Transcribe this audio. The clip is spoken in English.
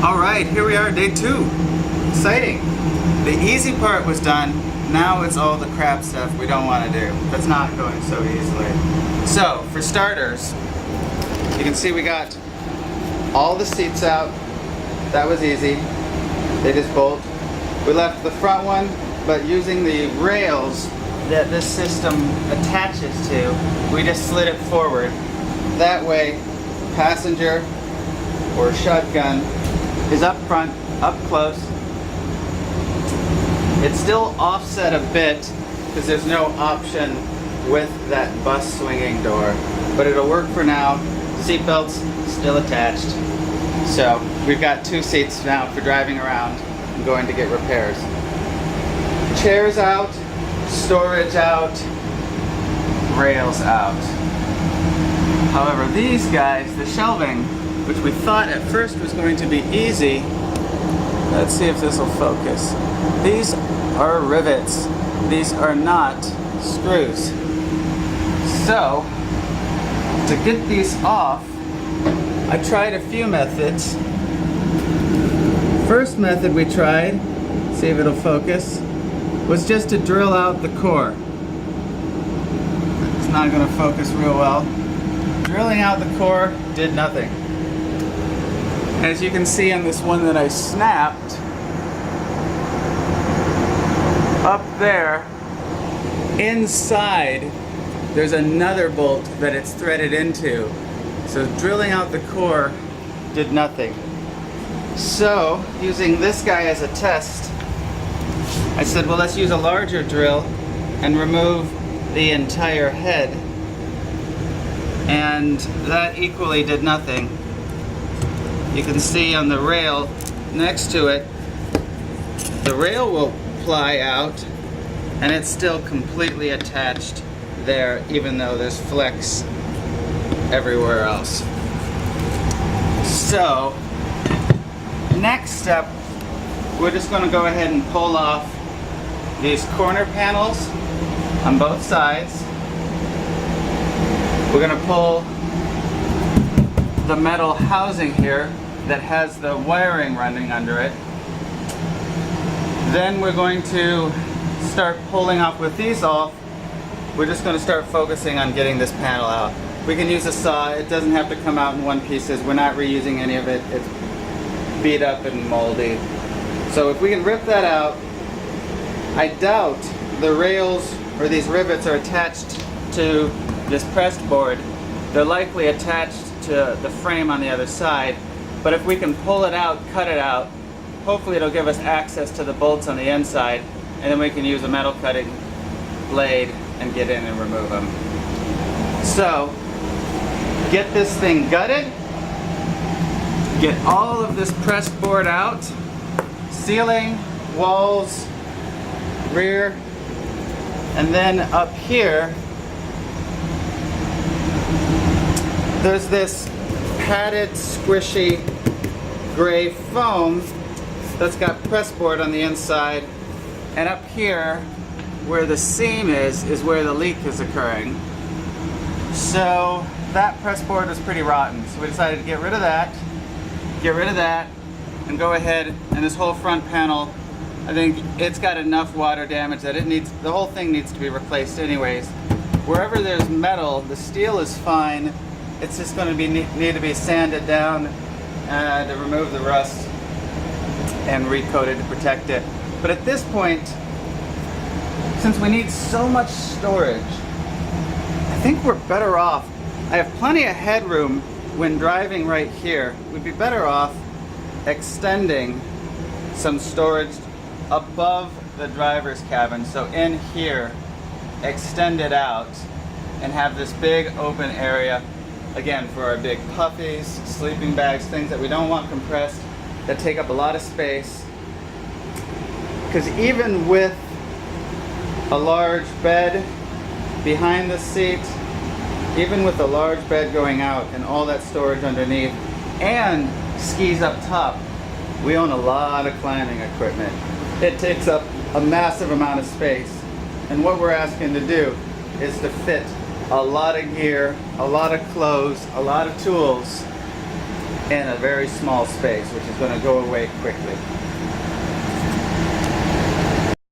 Alright, here we are, day 2. Exciting. The easy part was done. Now it's all the crap stuff we don't want to do. That's not going so easily. So, for starters, you can see we got all the seats out. That was easy. They just bolt. We left the front one, but using the rails that this system attaches to, we just slid it forward. That way, passenger or shotgun is up front, up close. It's still offset a bit because there's no option with that bus swinging door, but it'll work for now. Seatbelts still attached. So we've got 2 seats now for driving around and going to get repairs. Chairs out, storage out, rails out. However, these guys, the shelving, which we thought at first was going to be easy, let's see if this will focus. These are rivets. These are not screws. So, to get these off, I tried a few methods. First method we tried, see if it'll focus, was just to drill out the core. It's not going to focus real well. Drilling out the core did nothing. As you can see on this one that I snapped, up there, inside, there's another bolt that it's threaded into. So drilling out the core did nothing. So, using this guy as a test, I said, well, let's use a larger drill and remove the entire head. And that equally did nothing. You can see on the rail next to it, the rail will fly out and it's still completely attached there, even though there's flex everywhere else. So, next step, we're just going to go ahead and pull off these corner panels on both sides. We're going to pull the metal housing here that has the wiring running under it. Then we're going to start pulling off with these off. We're just going to start focusing on getting this panel out. We can use a saw. It doesn't have to come out in one pieces. We're not reusing any of it. It's beat up and moldy. So if we can rip that out, I doubt the rails or these rivets are attached to this pressed board. They're likely attached to the frame on the other side. But if we can pull it out, cut it out, hopefully it'll give us access to the bolts on the inside, and then we can use a metal cutting blade and get in and remove them. So, get this thing gutted, get all of this pressed board out, ceiling, walls, rear, and then up here, there's this padded, squishy gray foam that's got press board on the inside, and up here where the seam is where the leak is occurring. So that press board was pretty rotten, so we decided to get rid of that, and go ahead, and this whole front panel, I think it's got enough water damage that the whole thing needs to be replaced anyways. Wherever there's metal, the steel is fine. It's just going to need to be sanded down to remove the rust and recoated to protect it. But at this point, since we need so much storage, I think we're better off. I have plenty of headroom when driving right here. We'd be better off extending some storage above the driver's cabin. So in here, extend it out and have this big open area, again, for our big puffies, sleeping bags, things that we don't want compressed, that take up a lot of space. Because even with a large bed behind the seat, even with a large bed going out and all that storage underneath, and skis up top, we own a lot of climbing equipment. It takes up a massive amount of space. And what we're asking to do is to fit a lot of gear, a lot of clothes, a lot of tools in a very small space, which is going to go away quickly.